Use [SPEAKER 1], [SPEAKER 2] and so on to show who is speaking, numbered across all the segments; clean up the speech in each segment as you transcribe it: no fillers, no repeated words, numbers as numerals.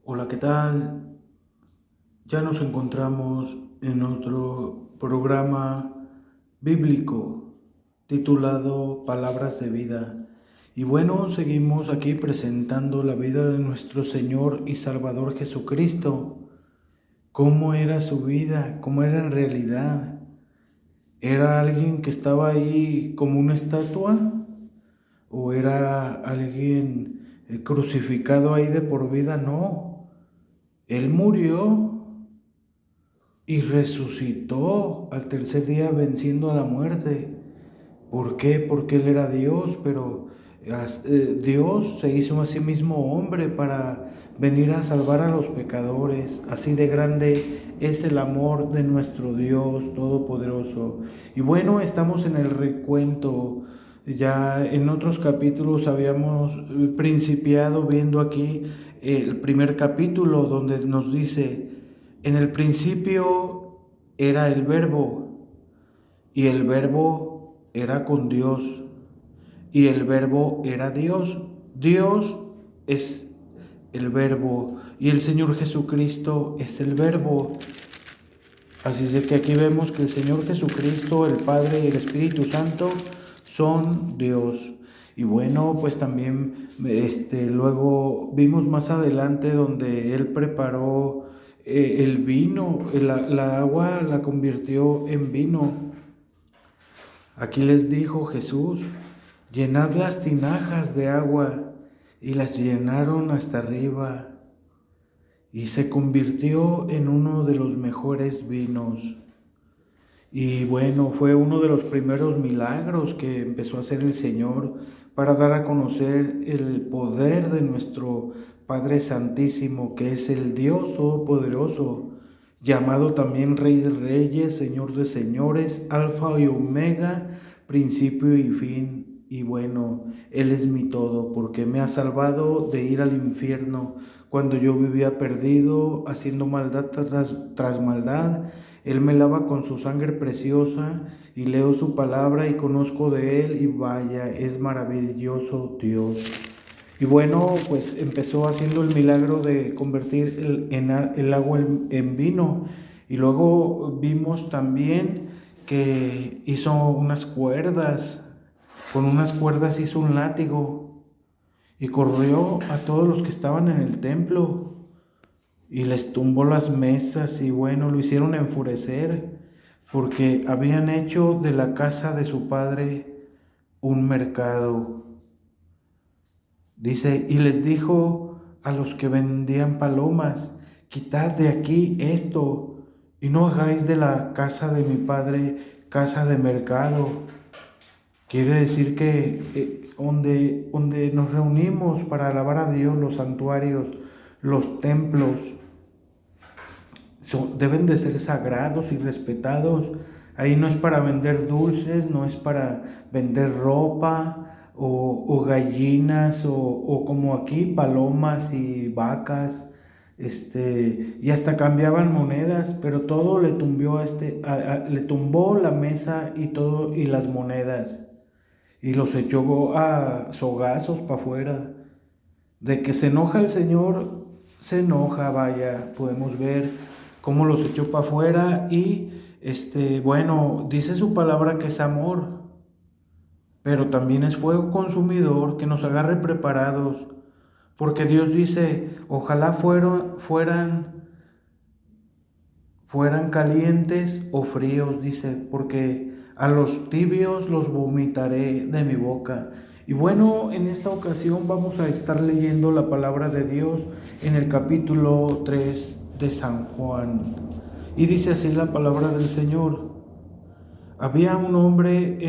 [SPEAKER 1] Hola, ¿qué tal? Ya nos encontramos en otro programa bíblico titulado Palabras de Vida. Y bueno, seguimos aquí presentando la vida de nuestro Señor y Salvador Jesucristo. ¿Cómo era su vida? ¿Cómo era en realidad? ¿Era alguien que estaba ahí como una estatua? ¿O era alguien crucificado ahí de por vida? No. Él murió y resucitó al tercer día venciendo a la muerte. ¿Por qué? Porque Él era Dios, pero Dios se hizo a sí mismo hombre para venir a salvar a los pecadores. Así de grande es el amor de nuestro Dios Todopoderoso. Y bueno, estamos en el recuento. Ya en otros capítulos habíamos principiado viendo aquí el primer capítulo donde nos dice, en el principio era el verbo, y el verbo era con Dios, y el verbo era Dios. Dios es el verbo, y el Señor Jesucristo es el verbo. Así es de que aquí vemos que el Señor Jesucristo, el Padre y el Espíritu Santo son Dios. Y bueno, pues también luego vimos más adelante donde Él preparó el vino, la agua la convirtió en vino. Aquí les dijo Jesús, llenad las tinajas de agua, y las llenaron hasta arriba, y se convirtió en uno de los mejores vinos. Y bueno, fue uno de los primeros milagros que empezó a hacer el Señor para dar a conocer el poder de nuestro Padre Santísimo, que es el Dios Todopoderoso, llamado también Rey de Reyes, Señor de Señores, Alfa y Omega, principio y fin. Y bueno, Él es mi todo, porque me ha salvado de ir al infierno cuando yo vivía perdido, haciendo maldad tras maldad. Él me lava con su sangre preciosa, y leo su palabra y conozco de Él, y vaya, es maravilloso Dios. Y bueno, pues empezó haciendo el milagro de convertir el agua en vino. Y luego vimos también que hizo unas cuerdas, con unas cuerdas hizo un látigo y corrió a todos los que estaban en el templo y les tumbó las mesas. Y bueno, lo hicieron enfurecer porque habían hecho de la casa de su padre un mercado. Dice, y les dijo a los que vendían palomas, quitad de aquí esto, y no hagáis de la casa de mi padre casa de mercado. Quiere decir que donde nos reunimos para alabar a Dios, los santuarios, los templos, deben de ser sagrados y respetados. Ahí no es para vender dulces, no es para vender ropa o gallinas o como aquí palomas y vacas, y hasta cambiaban monedas, pero todo le tumbó le tumbó la mesa y todo y las monedas y los echó a sogazos para afuera. De que se enoja el Señor, se enoja, vaya, podemos ver cómo los echó para afuera. Y bueno, dice su palabra que es amor, pero también es fuego consumidor que nos agarre preparados, porque Dios dice, ojalá fueran calientes o fríos, dice, porque a los tibios los vomitaré de mi boca. Y bueno, en esta ocasión vamos a estar leyendo la palabra de Dios en el capítulo 3 de San Juan. Y dice así la palabra del Señor. Había un hombre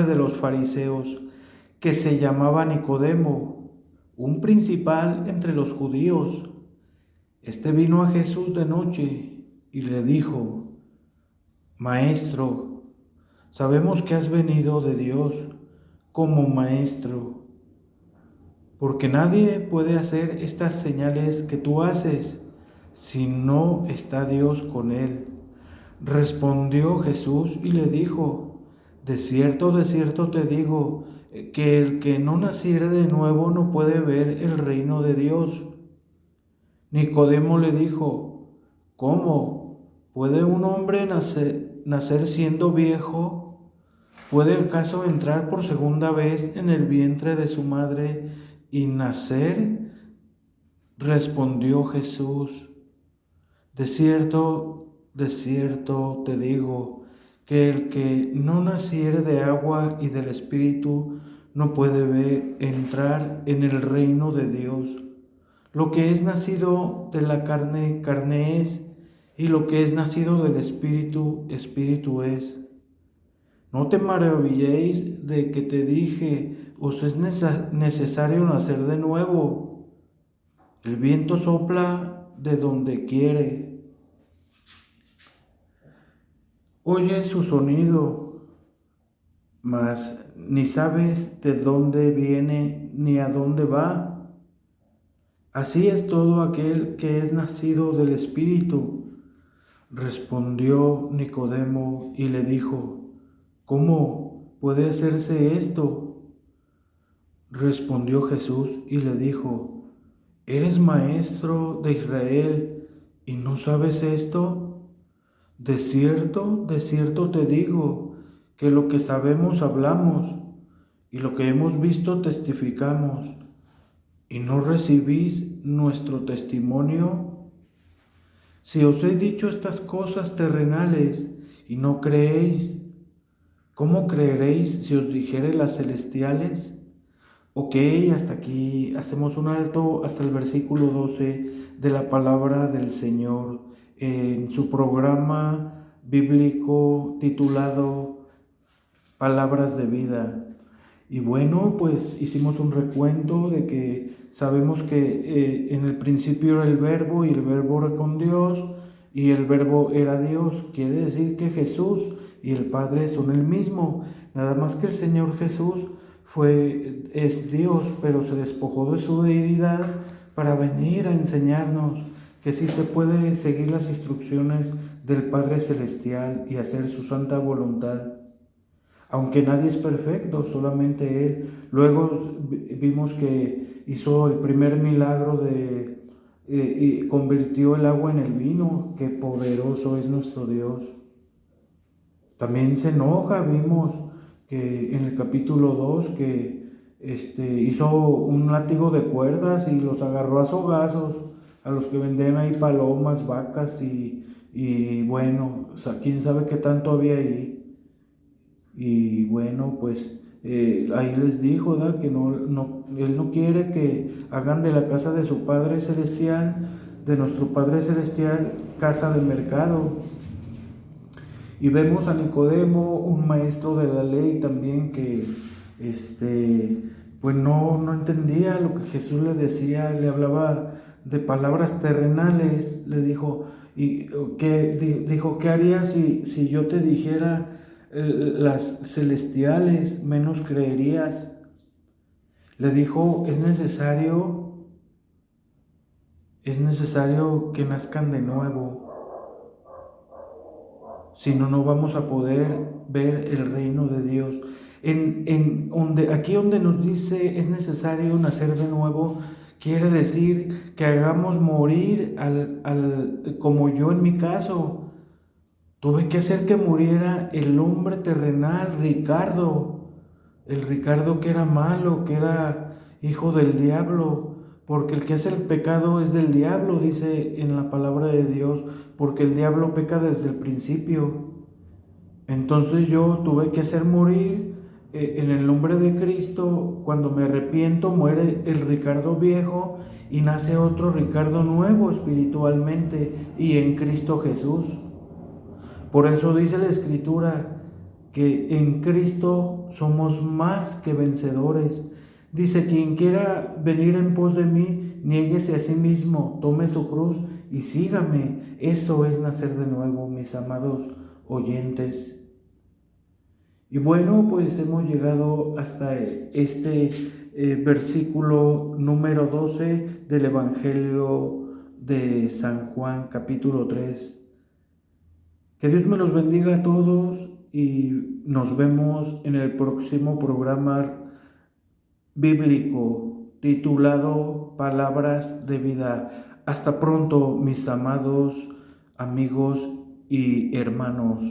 [SPEAKER 1] de los fariseos que se llamaba Nicodemo, un principal entre los judíos. Este vino a Jesús de noche y le dijo, Maestro, sabemos que has venido de Dios como maestro, porque nadie puede hacer estas señales que tú haces si no está Dios con él. Respondió Jesús y le dijo, de cierto te digo, que el que no naciere de nuevo no puede ver el reino de Dios. Nicodemo le dijo: ¿cómo puede un hombre nacer siendo viejo? ¿Puede acaso entrar por segunda vez en el vientre de su madre y nacer? Respondió Jesús: de cierto te digo, que el que no naciere de agua y del Espíritu no puede entrar en el reino de Dios. Lo que es nacido de la carne, carne es, y lo que es nacido del Espíritu, Espíritu es. No te maravilléis de que te dije: os es necesario nacer de nuevo. El viento sopla de donde quiere, oye su sonido, mas ni sabes de dónde viene ni a dónde va. Así es todo aquel que es nacido del Espíritu. Respondió Nicodemo y le dijo: ¿cómo puede hacerse esto? Respondió Jesús y le dijo: ¿eres maestro de Israel y no sabes esto? De cierto te digo, que lo que sabemos hablamos, y lo que hemos visto testificamos, y no recibís nuestro testimonio. Si os he dicho estas cosas terrenales y no creéis, ¿cómo creeréis si os dijere las celestiales? Ok, hasta aquí hacemos un alto hasta el versículo 12 de la palabra del Señor en su programa bíblico titulado Palabras de Vida. Y bueno, pues hicimos un recuento de que sabemos que en el principio era el Verbo y el Verbo era con Dios y el Verbo era Dios. Quiere decir que Jesús y el Padre son el mismo, nada más que el Señor Jesús es Dios, pero se despojó de su deidad para venir a enseñarnos que sí se puede seguir las instrucciones del Padre Celestial y hacer su santa voluntad. Aunque nadie es perfecto, solamente Él. Luego vimos que hizo el primer milagro y convirtió el agua en el vino. Qué poderoso es nuestro Dios. También se enoja, vimos que en el capítulo 2 que hizo un látigo de cuerdas y los agarró a sogazos a los que vendían ahí palomas, vacas y bueno, o sea, quién sabe qué tanto había ahí. Y bueno, pues ahí les dijo, ¿da? Que Él no quiere que hagan de la casa de su Padre Celestial, de nuestro Padre Celestial, casa de mercado. Y vemos a Nicodemo, un maestro de la ley también, que pues no entendía lo que Jesús le decía, le hablaba de palabras terrenales. Le dijo, ¿qué harías si yo te dijera las celestiales? Menos creerías. Le dijo, es necesario que nazcan de nuevo. Si no, no vamos a poder ver el reino de Dios. Aquí donde nos dice es necesario nacer de nuevo, quiere decir que hagamos morir como yo en mi caso. Tuve que hacer que muriera el hombre terrenal, Ricardo. El Ricardo que era malo, que era hijo del diablo. Porque el que hace el pecado es del diablo, dice en la palabra de Dios, porque el diablo peca desde el principio. Entonces yo tuve que hacer morir en el nombre de Cristo. Cuando me arrepiento, muere el Ricardo viejo y nace otro Ricardo nuevo espiritualmente y en Cristo Jesús. Por eso dice la Escritura que en Cristo somos más que vencedores. Dice, quien quiera venir en pos de mí, niéguese a sí mismo, tome su cruz y sígame. Eso es nacer de nuevo, mis amados oyentes. Y bueno, pues hemos llegado hasta este versículo número 12 del Evangelio de San Juan, capítulo 3. Que Dios me los bendiga a todos y nos vemos en el próximo programa bíblico titulado Palabras de Vida. Hasta pronto, mis amados amigos y hermanos.